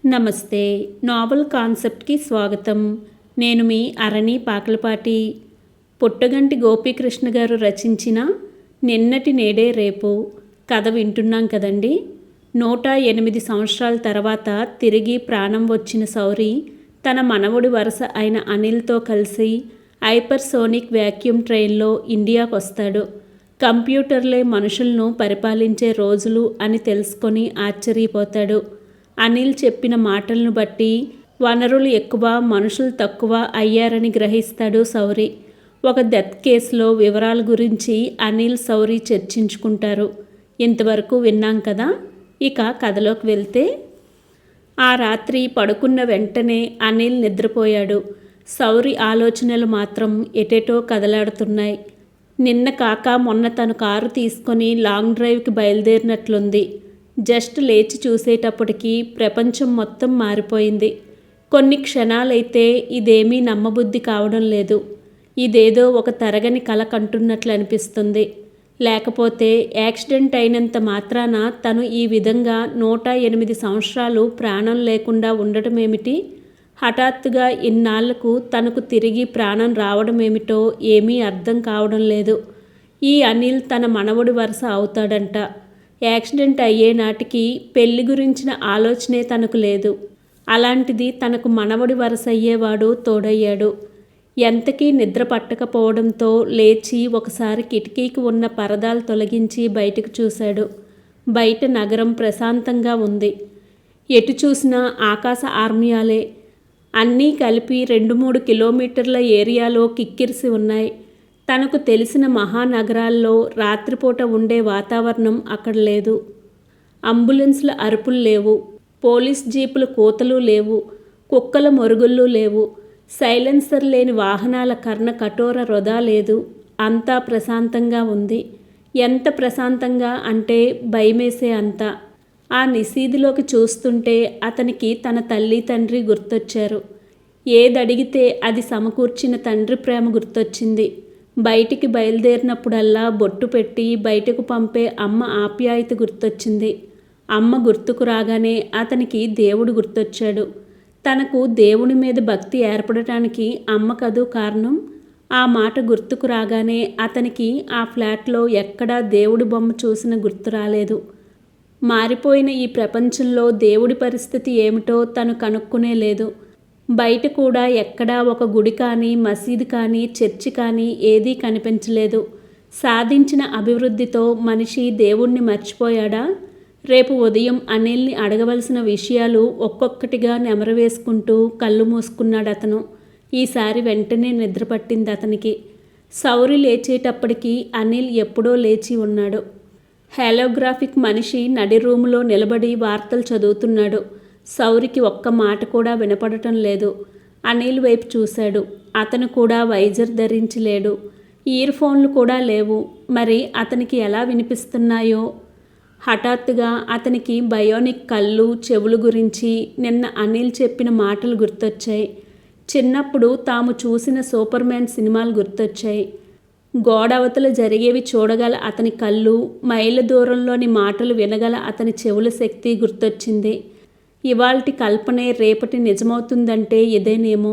నమస్తే. నావల్ కాన్సెప్ట్‌కి స్వాగతం. నేను మీ అరణి పాకలపాటి. పుట్టగంటి గోపీకృష్ణ గారు రచించిన 'నిన్నటి నేడే రేపు' కథ వింటున్నాం కదండి. 108 సంవత్సరాల తర్వాత తిరిగి ప్రాణం వచ్చిన సౌరి తన మనవడి వరుస అయిన అనిల్తో కలిసి హైపర్సోనిక్ వాక్యూమ్ ట్రైన్లో ఇండియాకొస్తాడు. కంప్యూటర్లే మనుషులను పరిపాలించే రోజులు అని తెలుసుకొని ఆశ్చర్యపోతాడు. అనిల్ చెప్పిన మాటలను బట్టి వనరులు ఎక్కువ, మనుషులు తక్కువ అయ్యారని గ్రహిస్తాడు సౌరి. ఒక డెత్ కేసులో వివరాల గురించి అనిల్, సౌరి చర్చించుకుంటారు. ఇంతవరకు విన్నాం కదా. ఇక కథలోకి వెళ్తే, ఆ రాత్రి పడుకున్న వెంటనే అనిల్ నిద్రపోయాడు. సౌరి ఆలోచనలు మాత్రం ఎటెటో కదలాడుతున్నాయి. నిన్న కాక మొన్న తను కారు తీసుకొని లాంగ్ డ్రైవ్కి బయలుదేరినట్లుంది. జస్ట్ లేచి చూసేటప్పటికి ప్రపంచం మొత్తం మారిపోయింది. కొన్ని క్షణాలైతే ఇదేమీ నమ్మబుద్ధి కావడం లేదు. ఇదేదో ఒక తరగని కల కంటున్నట్లు అనిపిస్తుంది. లేకపోతే యాక్సిడెంట్ అయినంత మాత్రాన తను ఈ విధంగా 108 సంవత్సరాలు ప్రాణం లేకుండా ఉండటమేమిటి? హఠాత్తుగా ఇన్నాళ్లకు తనకు తిరిగి ప్రాణం రావడమేమిటో ఏమీ అర్థం కావడం లేదు. ఈ అనిల్ తన మనవడి వరుస అవుతాడంట. యాక్సిడెంట్ అయ్యే నాటికి పెళ్లి గురించిన ఆలోచనే తనకు లేదు. అలాంటిది తనకు మనవడి వరుస అయ్యేవాడు తోడయ్యాడు. ఎంతకీ నిద్ర పట్టకపోవడంతో లేచి ఒకసారి కిటికీకి ఉన్న పరదాలు తొలగించి బయటకు చూశాడు. బయట నగరం ప్రశాంతంగా ఉంది. ఎటు చూసినా ఆకాశ ఆర్మ్యాలే. అన్నీ కలిపి 2-3 కిలోమీటర్ల ఏరియాలో కిక్కిరిసి ఉన్నాయి. తనకు తెలిసిన మహానగరాల్లో రాత్రిపూట ఉండే వాతావరణం అక్కడ లేదు. అంబులెన్స్ల అరుపులు లేవు. పోలీస్ జీపుల కూతలు లేవు. కుక్కల మొరుగుళ్ళు లేవు. సైలెన్సర్ లేని వాహనాల కర్ణ కఠోర రొద లేదు. అంతా ప్రశాంతంగా ఉంది. ఎంత ప్రశాంతంగా అంటే భయమేసే అంత. ఆ నిశీదిలోకి చూస్తుంటే అతనికి తన తల్లి, తండ్రి గుర్తొచ్చారు. ఏదడిగితే అది సమకూర్చిన తండ్రి ప్రేమ గుర్తొచ్చింది. బయటికి బయలుదేరినప్పుడల్లా బొట్టు పెట్టి బయటకు పంపే అమ్మ ఆప్యాయత గుర్తొచ్చింది. అమ్మ గుర్తుకు రాగానే అతనికి దేవుడు గుర్తొచ్చాడు. తనకు దేవుడి మీద భక్తి ఏర్పడటానికి అమ్మ కదూ కారణం. ఆ మాట గుర్తుకు రాగానే అతనికి ఆ ఫ్లాట్లో ఎక్కడా దేవుడి బొమ్మ చూసిన గుర్తు రాలేదు. మారిపోయిన ఈ ప్రపంచంలో దేవుడి పరిస్థితి ఏమిటో తను కనుక్కునే లేదు. బయట కూడా ఎక్కడా ఒక గుడి కానీ, మసీదు కానీ, చర్చి కానీ ఏదీ కనిపించలేదు. సాధించిన అభివృద్ధితో మనిషి దేవుణ్ణి మర్చిపోయాడా? రేపు ఉదయం అనిల్ని అడగవలసిన విషయాలు ఒక్కొక్కటిగా నెమరవేసుకుంటూ కళ్ళు మూసుకున్నాడు అతను. ఈసారి వెంటనే నిద్రపట్టింది అతనికి. సౌరి లేచేటప్పటికి అనిల్ ఎప్పుడో లేచి ఉన్నాడు. హోలోగ్రాఫిక్ మనిషి నడి రూములో నిలబడి వార్తలు చదువుతున్నాడు. సౌరికి ఒక్క మాట కూడా వినపడటం లేదు. అనిల్ వైపు చూశాడు. అతను కూడా వైజర్ ధరించి లేడు. ఇయర్ ఫోన్లు కూడా లేవు. మరి అతనికి ఎలా వినిపిస్తున్నాయో? హఠాత్తుగా అతనికి బయోనిక్ కళ్ళు, చెవులు గురించి నిన్న అనిల్ చెప్పిన మాటలు గుర్తొచ్చాయి. చిన్నప్పుడు తాము చూసిన సూపర్మ్యాన్ సినిమాలు గుర్తొచ్చాయి. గోడవతల జరిగేవి చూడగల అతని కళ్ళు, మైళ్ళ దూరంలోని మాటలు వినగల అతని చెవుల శక్తి గుర్తొచ్చింది. ఇవాల్టి కల్పనే రేపటి నిజమవుతుందంటే ఇదేనేమో.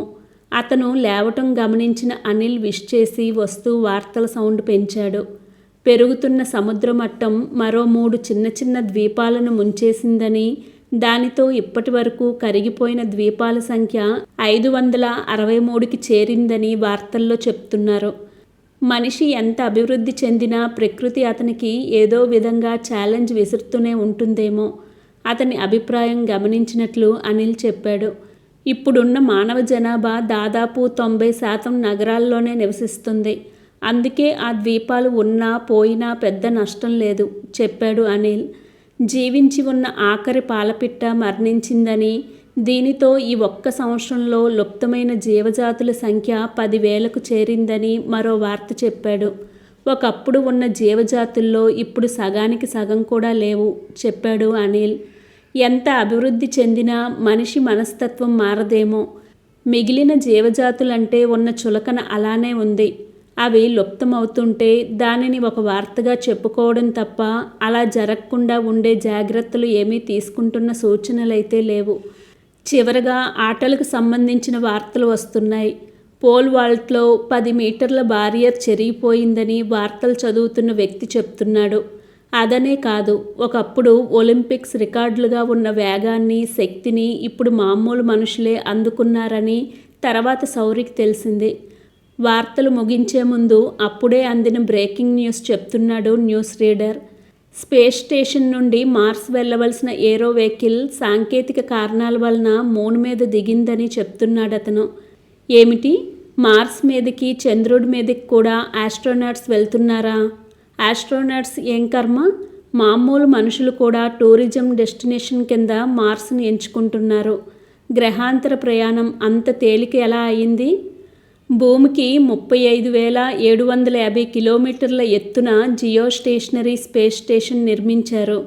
అతను లేవటం గమనించిన అనిల్ విష్ చేసి వస్తూ వార్తల సౌండ్ పెంచాడు. పెరుగుతున్న సముద్ర మట్టం మరో 3 చిన్న చిన్న ద్వీపాలను ముంచేసిందని, దానితో ఇప్పటి వరకు కరిగిపోయిన ద్వీపాల సంఖ్య 563కి చేరిందని వార్తల్లో చెప్తున్నారు. మనిషి ఎంత అభివృద్ధి చెందినా ప్రకృతి అతనికి ఏదో విధంగా ఛాలెంజ్ విసురుతూనే ఉంటుందేమో. అతని అభిప్రాయం గమనించినట్లు అనిల్ చెప్పాడు. ఇప్పుడున్న మానవ జనాభా దాదాపు 90% నగరాల్లోనే నివసిస్తుంది. అందుకే ఆ ద్వీపాలు ఉన్నా పోయినా పెద్ద నష్టం లేదు చెప్పాడు అనిల్. జీవించి ఉన్న ఆఖరి పాలపిట్ట మరణించిందని, దీనితో ఈ ఒక్క సంవత్సరంలో లుప్తమైన జీవజాతుల సంఖ్య 10,000కు చేరిందని మరో వార్త చెప్పాడు. ఒకప్పుడు ఉన్న జీవజాతుల్లో ఇప్పుడు సగానికి సగం కూడా లేవు చెప్పాడు అనిల్. ఎంత అభివృద్ధి చెందినా మనిషి మనస్తత్వం మారదేమో. మిగిలిన జీవజాతులంటే ఉన్న చులకన అలానే ఉంది. అవి లుప్తమవుతుంటే దానిని ఒక వార్తగా చెప్పుకోవడం తప్ప అలా జరగకుండా ఉండే జాగ్రత్తలు ఏమీ తీసుకుంటున్న సూచనలైతే లేవు. చివరగా ఆటలకు సంబంధించిన వార్తలు వస్తున్నాయి. పోల్ వాల్ట్లో 10 మీటర్ల బారియర్ చెరిగిపోయిందని వార్తలు చదువుతున్న వ్యక్తి చెప్తున్నాడు. అదనే కాదు, ఒకప్పుడు ఒలింపిక్స్ రికార్డులుగా ఉన్న వేగాన్ని, శక్తిని ఇప్పుడు మామూలు మనుషులే అందుకున్నారని తర్వాత శౌరికి తెలిసింది. వార్తలు ముగించే ముందు అప్పుడే అందిన బ్రేకింగ్ న్యూస్ చెప్తున్నాడు న్యూస్ రీడర్. స్పేస్ స్టేషన్ నుండి మార్స్ వెళ్ళవలసిన ఏరో వెహికల్ సాంకేతిక కారణాల వలన మూన్ మీద దిగిందని చెప్తున్నాడతను. ఏమిటి, మార్స్ మీదకి, చంద్రుడి మీదకి కూడా ఆస్ట్రోనాట్స్ వెళ్తున్నారా? ఆస్ట్రోనాట్స్ ఏం కర్మ, మామూలు మనుషులు కూడా టూరిజం డెస్టినేషన్ కింద మార్స్ని ఎంచుకుంటున్నారు. గ్రహాంతర ప్రయాణం అంత తేలిక ఎలా అయింది? భూమికి 35,750 కిలోమీటర్ల ఎత్తున జియో స్టేషనరీ స్పేస్ స్టేషన్ నిర్మించారు.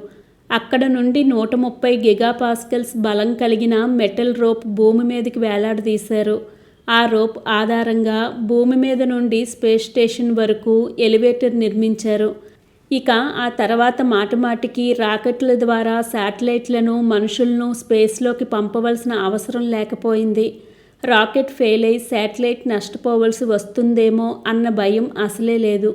అక్కడ నుండి 130 గిగాపాస్కల్స్ బలం కలిగిన మెటల్ రోప్ భూమి మీదకి వేలాడదీశారు. ఆ రోప్ ఆధారంగా భూమి మీద నుండి స్పేస్ స్టేషన్ వరకు ఎలివేటర్ నిర్మించారు. ఇక ఆ తర్వాత మాటిమాటికి రాకెట్ల ద్వారా శాటిలైట్లను, మనుషులను స్పేస్లోకి పంపవలసిన అవసరం లేకపోయింది. రాకెట్ ఫెయిల్ అయి శాటిలైట్ నష్టపోవలసి వస్తుందేమో అన్న భయం అసలే లేదు.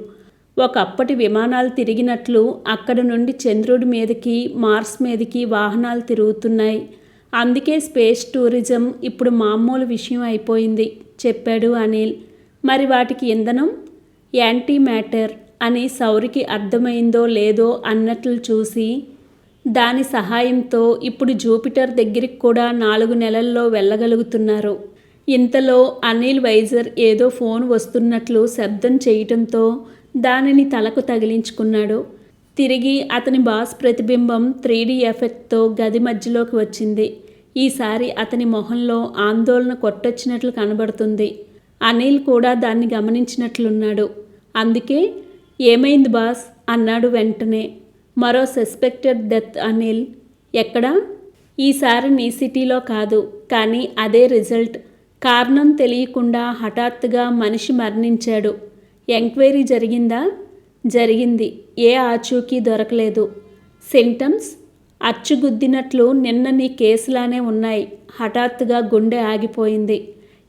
ఒకప్పటి విమానాలు తిరిగినట్లు అక్కడ నుండి చంద్రుడి మీదకి, మార్స్ మీదకి వాహనాలు తిరుగుతున్నాయి. అందుకే స్పేస్ టూరిజం ఇప్పుడు మామూలు విషయం అయిపోయింది చెప్పాడు అనిల్. మరి వాటికి ఇంధనం? యాంటీ మ్యాటర్ అని శౌరికి అర్థమైందో లేదో అన్నట్లు చూసి, దాని సహాయంతో ఇప్పుడు జూపిటర్ దగ్గరికి కూడా 4 నెలల్లో వెళ్ళగలుగుతున్నారు. ఇంతలో అనిల్ వైజర్ ఏదో ఫోన్ వస్తున్నట్లు శబ్దం చేయటంతో దానిని తలకు తగిలించుకున్నాడు. తిరిగి అతని బాస్ ప్రతిబింబం 3D ఎఫెక్ట్తో గది మధ్యలోకి వచ్చింది. ఈసారి అతని మొహంలో ఆందోళన కొట్టొచ్చినట్లు కనబడుతుంది. అనిల్ కూడా దాన్ని గమనించినట్లున్నాడు. అందుకే, ఏమైంది బాస్ అన్నాడు వెంటనే. మరో సస్పెక్టెడ్ డెత్ అనిల్. ఎక్కడా? ఈసారి నీ సిటీలో కాదు, కానీ అదే రిజల్ట్. కారణం తెలియకుండా హఠాత్తుగా మనిషి మరణించాడు. ఎంక్వైరీ జరిగిందా? జరిగింది. ఏ ఆచూకీ దొరకలేదు. సింటమ్స్ అచ్చుగుద్దినట్లు నిన్న నీ కేసులానే ఉన్నాయి. హఠాత్తుగా గుండె ఆగిపోయింది.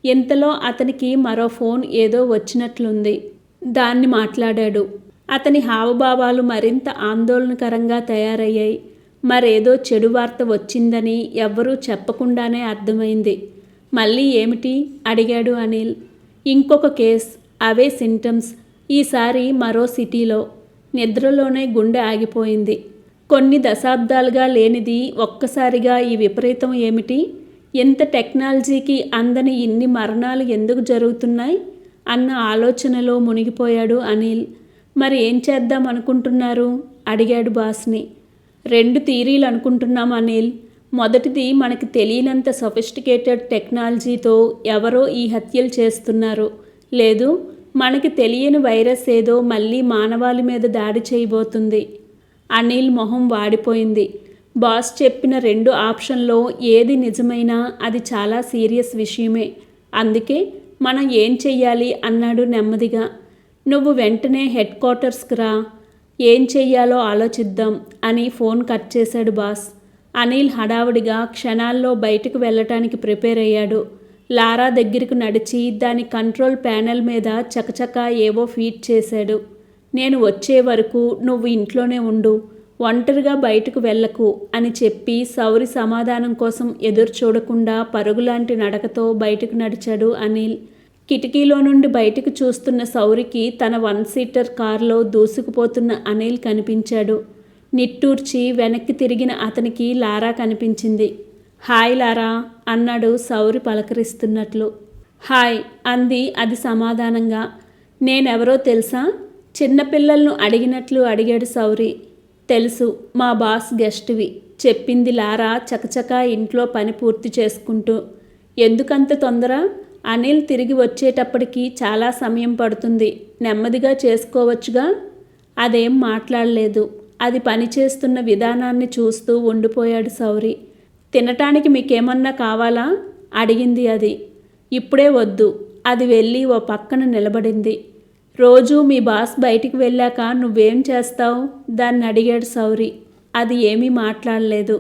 ఇంతలో అతనికి మరో ఫోన్ ఏదో వచ్చినట్లుంది. దాన్ని మాట్లాడాడు. అతని హావభావాలు మరింత ఆందోళనకరంగా తయారయ్యాయి. మరేదో చెడు వార్త వచ్చిందని ఎవ్వరూ చెప్పకుండానే అర్థమైంది. మళ్ళీ ఏమిటి అడిగాడు అనిల్. ఇంకొక కేస్, అవే సింటమ్స్. ఈసారి మరో సిటీలో. నిద్రలోనే గుండె ఆగిపోయింది. కొన్ని దశాబ్దాలుగా లేనిది ఒక్కసారిగా ఈ విపరీతం ఏమిటి? ఎంత టెక్నాలజీకి అందని ఇన్ని మరణాలు ఎందుకు జరుగుతున్నాయి అన్న ఆలోచనలో మునిగిపోయాడు అనిల్. మరి ఏం చేద్దాం అనుకుంటున్నారు అడిగాడు బాస్ని. 2 థియరీలు అనుకుంటున్నాం అనిల్. మొదటిది, మనకి తెలియనంత సొఫిస్టికేటెడ్ టెక్నాలజీతో ఎవరో ఈ హత్యలు చేస్తున్నారు. లేదు, మనకి తెలియని వైరస్ ఏదో మళ్ళీ మానవాళి మీద దాడి చేయబోతుంది. అనిల్ మొహం వాడిపోయింది. బాస్ చెప్పిన 2 ఆప్షన్లో ఏది నిజమైనా అది చాలా సీరియస్ విషయమే. అందుకే మనం ఏం చెయ్యాలి అన్నాడు నెమ్మదిగా. నువ్వు వెంటనే హెడ్ క్వార్టర్స్కి రా. ఏం చెయ్యాలో ఆలోచిద్దాం అని ఫోన్ కట్ చేశాడు బాస్. అనిల్ హడావుడిగా క్షణాల్లో బయటకు వెళ్ళటానికి ప్రిపేర్ అయ్యాడు. లారా దగ్గరకు నడిచి దాని కంట్రోల్ ప్యానెల్ మీద చకచకా ఏవో ఫీడ్ చేశాడు. నేను వచ్చే వరకు నువ్వు ఇంట్లోనే ఉండు, ఒంటరిగా బయటకు వెళ్ళకు అని చెప్పి శౌరి సమాధానం కోసం ఎదురు చూడకుండా పరుగులాంటి నడకతో బయటకు నడిచాడు అనిల్. కిటికీలో నుండి బయటకు చూస్తున్న శౌరికి తన 1 సీటర్ కారులో దూసుకుపోతున్న అనిల్ కనిపించాడు. నిట్టూర్చి వెనక్కి తిరిగిన అతనికి లారా కనిపించింది. హాయ్ లారా అన్నాడు శౌరి పలకరిస్తున్నట్లు. హాయ్ అంది అది సమాధానంగా. నేనెవరో తెలుసా? చిన్నపిల్లలను అడిగినట్లు అడిగాడు శౌరి. తెలుసు, మా బాస్ గెస్ట్వి చెప్పింది లారా చకచకా ఇంట్లో పని పూర్తి చేసుకుంటూ. ఎందుకంత తొందర? అనిల్ తిరిగి వచ్చేటప్పటికి చాలా సమయం పడుతుంది, నెమ్మదిగా చేసుకోవచ్చుగా. అదేం మాట్లాడలేదు. అది పనిచేస్తున్న విధానాన్ని చూస్తూ ఉండిపోయాడు శౌరి. తినటానికి మీకేమన్నా కావాలా అడిగింది అది. ఇప్పుడే వద్దు. అది వెళ్ళి ఓ పక్కన నిలబడింది. రోజు మీ బాస్ బయటికి వెళ్ళాక నువ్వేం చేస్తావు దాన్ని అడిగాడు శౌరి. అది ఏమీ మాట్లాడలేదు.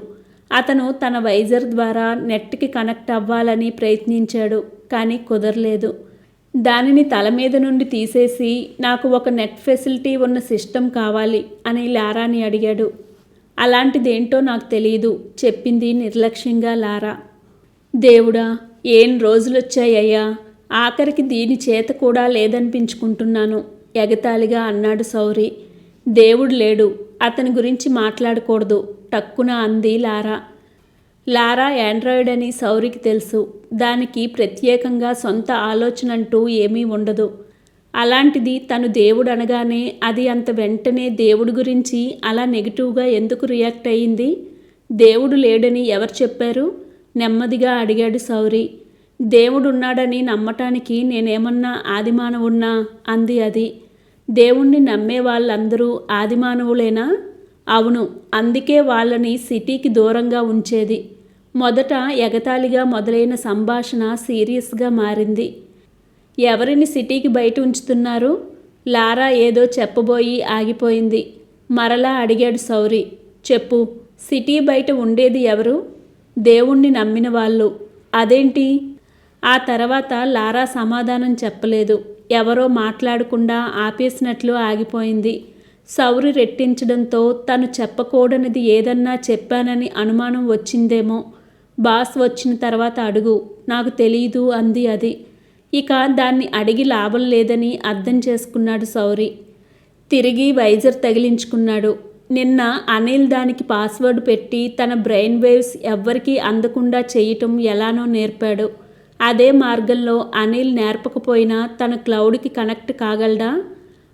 అతను తన వైజర్ ద్వారా నెట్కి కనెక్ట్ అవ్వాలని ప్రయత్నించాడు, కానీ కుదరలేదు. దానిని తల మీద నుండి తీసేసి నాకు ఒక నెట్ ఫెసిలిటీ ఉన్న సిస్టమ్ కావాలి అని లారాని అడిగాడు. అలాంటిదేంటో నాకు తెలియదు, చెప్పింది నిర్లక్ష్యంగా లారా. దేవుడా, ఏం రోజులొచ్చాయ్యా, ఆఖరికి దీని చేత కూడా లేదనిపించుకుంటున్నాను, ఎగతాళిగా అన్నాడు సౌరి. దేవుడు లేడు, అతని గురించి మాట్లాడకూడదు, టక్కున అంది లారా. లారా యాండ్రాయిడ్ అని సౌరికి తెలుసు. దానికి ప్రత్యేకంగా సొంత ఆలోచన అంటూ ఏమీ ఉండదు. అలాంటిది తను దేవుడు అనగానే అది అంత వెంటనే దేవుడి గురించి అలా నెగిటివ్గా ఎందుకు రియాక్ట్ అయ్యింది? దేవుడు లేడని ఎవరు చెప్పారు? నెమ్మదిగా అడిగాడు సౌరి. దేవుడున్నాడని నమ్మటానికి నేనేమన్నా ఆదిమానవున్నా? అంది అది. దేవుణ్ణి నమ్మే వాళ్ళందరూ ఆదిమానవులేనా? అవును, అందుకే వాళ్ళని సిటీకి దూరంగా ఉంచేది. మొదట ఎగతాళిగా మొదలైన సంభాషణ సీరియస్గా మారింది. ఎవరిని సిటీకి బయట ఉంచుతున్నారు? లారా ఏదో చెప్పబోయి ఆగిపోయింది. మరలా అడిగాడు సౌరి. చెప్పు, సిటీ బయట ఉండేది ఎవరు? దేవుణ్ణి నమ్మిన వాళ్ళు. అదేంటి? ఆ తర్వాత లారా సమాధానం చెప్పలేదు. ఎవరో మాట్లాడకుండా ఆపేసినట్లు ఆగిపోయింది. సౌరి రెట్టించడంతో తను చెప్పకూడనిది ఏదన్నా చెప్పానని అనుమానం వచ్చిందేమో. బాస్ వచ్చిన తర్వాత అడుగు, నాకు తెలీదు అంది అది. ఇక దాన్ని అడిగి లాభం లేదని అర్థం చేసుకున్నాడు సౌరి. తిరిగి వైజర్ తగిలించుకున్నాడు. నిన్న అనిల్ దానికి పాస్వర్డ్ పెట్టి తన బ్రెయిన్ వేవ్స్ ఎవ్వరికీ అందకుండా చేయటం ఎలానో నేర్పాడు. అదే మార్గంలో అనిల్ నేర్పకపోయినా తన క్లౌడ్కి కనెక్ట్ కాగలడా?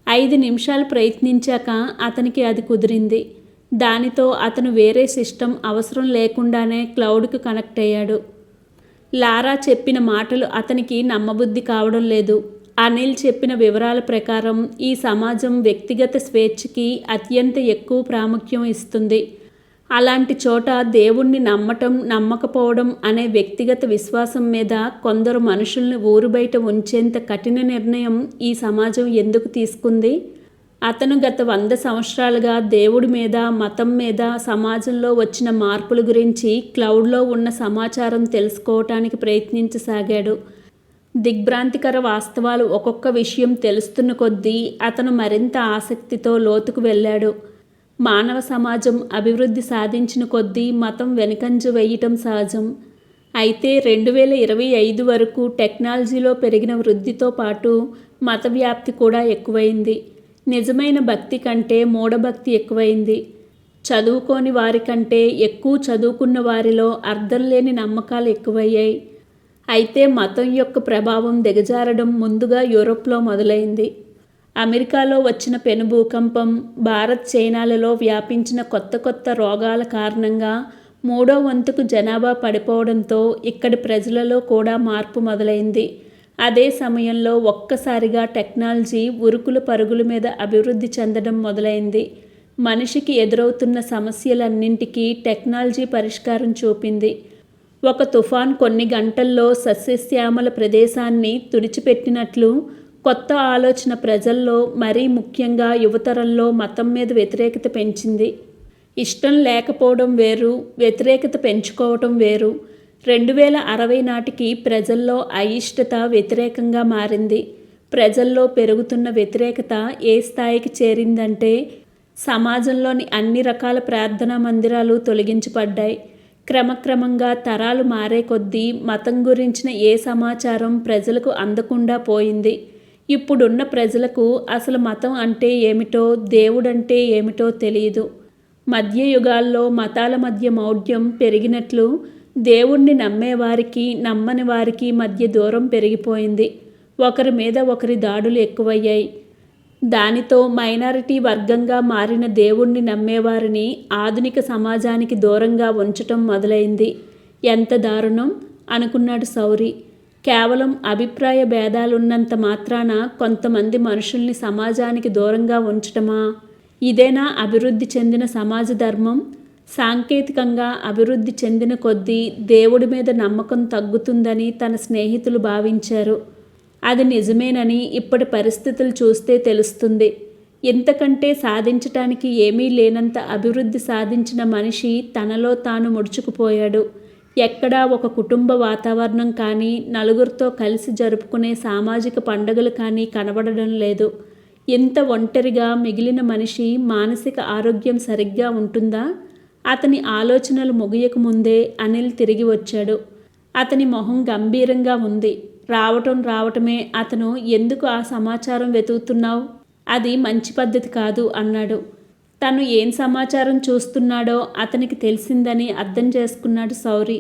5 నిమిషాలు ప్రయత్నించాక అతనికి అది కుదిరింది. దానితో అతను వేరే సిస్టమ్ అవసరం లేకుండానే క్లౌడ్కి కనెక్ట్ అయ్యాడు. లారా చెప్పిన మాటలు అతనికి నమ్మబుద్ధి కావడం లేదు. అనిల్ చెప్పిన వివరాల ప్రకారం ఈ సమాజం వ్యక్తిగత స్వేచ్ఛకి అత్యంత ఎక్కువ ప్రాముఖ్యం ఇస్తుంది. అలాంటి చోట దేవుణ్ణి నమ్మటం నమ్మకపోవడం అనే వ్యక్తిగత విశ్వాసం మీద కొందరు మనుషుల్ని ఊరు బయట ఉంచేంత కఠిన నిర్ణయం ఈ సమాజం ఎందుకు తీసుకుంది? అతను గత 100 సంవత్సరాలుగా దేవుడి మీద, మతం మీద, సమాజంలో వచ్చిన మార్పుల గురించి క్లౌడ్లో ఉన్న సమాచారం తెలుసుకోవటానికి ప్రయత్నించసాగాడు. దిగ్భ్రాంతికర వాస్తవాలు ఒక్కొక్క విషయం తెలుస్తున్న కొద్దీ అతను మరింత ఆసక్తితో లోతుకు వెళ్ళాడు. మానవ సమాజం అభివృద్ధి సాధించిన కొద్దీ మతం వెనుకంజ వేయటం సహజం. అయితే 2025 వరకు టెక్నాలజీలో పెరిగిన వృద్ధితో పాటు మత వ్యాప్తి కూడా ఎక్కువైంది. నిజమైన భక్తి కంటే మూఢభక్తి ఎక్కువైంది. చదువుకోని వారికంటే ఎక్కువ చదువుకున్న వారిలో అర్థం లేని నమ్మకాలు ఎక్కువయ్యాయి. అయితే మతం యొక్క ప్రభావం దిగజారడం ముందుగా యూరోప్లో మొదలైంది. అమెరికాలో వచ్చిన పెనుభూకంపం, భారత్, చైనాలలో వ్యాపించిన కొత్త కొత్త రోగాల కారణంగా 3వ వంతుకు జనాభా పడిపోవడంతో ఇక్కడి ప్రజలలో కూడా మార్పు మొదలైంది. అదే సమయంలో ఒక్కసారిగా టెక్నాలజీ ఉరుకుల పరుగుల మీద అభివృద్ధి చెందడం మొదలైంది. మనిషికి ఎదురవుతున్న సమస్యలన్నింటికీ టెక్నాలజీ పరిష్కారం చూపింది. ఒక తుఫాన్ కొన్ని గంటల్లో సస్యశ్యామల ప్రదేశాన్ని తుడిచిపెట్టినట్లు కొత్త ఆలోచన ప్రజల్లో, మరీ ముఖ్యంగా యువతరంలో మతం మీద వ్యతిరేకత పెంచింది. ఇష్టం లేకపోవడం వేరు, వ్యతిరేకత పెంచుకోవటం వేరు. 2060 నాటికి ప్రజల్లో అయిష్టత వ్యతిరేకంగా మారింది. ప్రజల్లో పెరుగుతున్న వ్యతిరేకత ఏ స్థాయికి చేరిందంటే సమాజంలోని అన్ని రకాల ప్రార్థనా మందిరాలు తొలగించబడ్డాయి. క్రమక్రమంగా తరాలు మారే కొద్దీ మతం గురించిన ఏ సమాచారం ప్రజలకు అందకుండా పోయింది. ఇప్పుడున్న ప్రజలకు అసలు మతం అంటే ఏమిటో, దేవుడంటే ఏమిటో తెలియదు. మధ్యయుగాల్లో మతాల మధ్య మౌఢ్యం పెరిగినట్లు దేవుణ్ణి నమ్మేవారికి, నమ్మని వారికి మధ్య దూరం పెరిగిపోయింది. ఒకరి మీద ఒకరి దాడులు ఎక్కువయ్యాయి. దానితో మైనారిటీ వర్గంగా మారిన దేవుణ్ణి నమ్మేవారిని ఆధునిక సమాజానికి దూరంగా ఉంచటం మొదలైంది. ఎంత దారుణం అనుకున్నాడు సౌరి. కేవలం అభిప్రాయ భేదాలున్నంత మాత్రాన కొంతమంది మనుషుల్ని సమాజానికి దూరంగా ఉంచటమా? ఇదేనా అభివృద్ధి చెందిన సమాజ ధర్మం? సాంకేతికంగా అభివృద్ధి చెందిన కొద్దీ దేవుడి మీద నమ్మకం తగ్గుతుందని తన స్నేహితులు భావించారు. అది నిజమేనని ఇప్పటి పరిస్థితులు చూస్తే తెలుస్తుంది. ఎంతకంటే సాధించటానికి ఏమీ లేనంత అభివృద్ధి సాధించిన మనిషి తనలో తాను ముడుచుకుపోయాడు. ఎక్కడా ఒక కుటుంబ వాతావరణం కానీ, నలుగురితో కలిసి జరుపుకునే సామాజిక పండుగలు కానీ కనబడడం లేదు. ఇంత ఒంటరిగా మిగిలిన మనిషి మానసిక ఆరోగ్యం సరిగ్గా ఉంటుందా? అతని ఆలోచనలు ముగియక ముందే అనిల్ తిరిగి వచ్చాడు. అతని మొహం గంభీరంగా ఉంది. రావటమే అతను ఎందుకు ఆ సమాచారం వెతుకుతున్నావు? అది మంచి పద్ధతి కాదు అన్నాడు. తను ఏం సమాచారం చూస్తున్నాడో అతనికి తెలిసిందని అర్థం చేసుకున్నాడు శౌరి.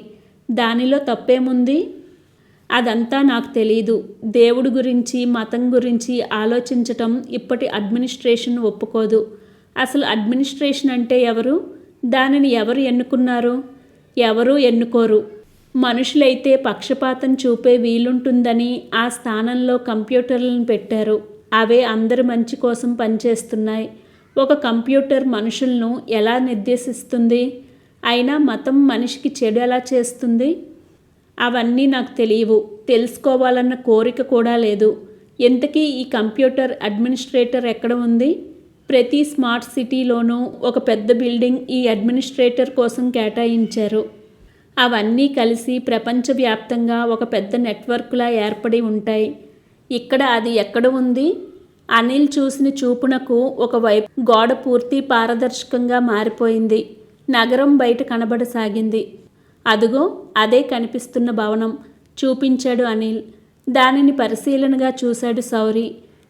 దానిలో తప్పేముంది? అదంతా నాకు తెలీదు. దేవుడి గురించి, మతం గురించి ఆలోచించటం ఇప్పటి అడ్మినిస్ట్రేషన్ ఒప్పుకోదు. అసలు అడ్మినిస్ట్రేషన్ అంటే ఎవరు? దానిని ఎవరు ఎన్నుకున్నారు? ఎవరూ ఎన్నుకోరు. మనుషులైతే పక్షపాతం చూపే వీలుంటుందని ఆ స్థానంలో కంప్యూటర్లను పెట్టారు. అవే అందరి మంచి కోసం పనిచేస్తున్నాయి. ఒక కంప్యూటర్ మనుషులను ఎలా నిర్దేశిస్తుంది? అయినా మతం మనిషికి చెడు ఎలా చేస్తుంది? అవన్నీ నాకు తెలియవు. తెలుసుకోవాలన్న కోరిక కూడా లేదు. ఇంతకీ ఈ కంప్యూటర్ అడ్మినిస్ట్రేటర్ ఎక్కడ ఉంది? ప్రతి స్మార్ట్ సిటీలోనూ ఒక పెద్ద బిల్డింగ్ ఈ అడ్మినిస్ట్రేటర్ కోసం కేటాయించారు. అవన్నీ కలిసి ప్రపంచవ్యాప్తంగా ఒక పెద్ద నెట్వర్క్లా ఏర్పడి ఉంటాయి. ఇక్కడ అది ఎక్కడ ఉంది? అనిల్ చూసిన చూపునకు ఒకవైపు గోడ పూర్తి పారదర్శకంగా మారిపోయింది. నగరం బయట కనబడసాగింది. అదుగో అదే కనిపిస్తున్న భవనం చూపించాడు అనిల్. దానిని పరిశీలనగా చూశాడు శౌరి.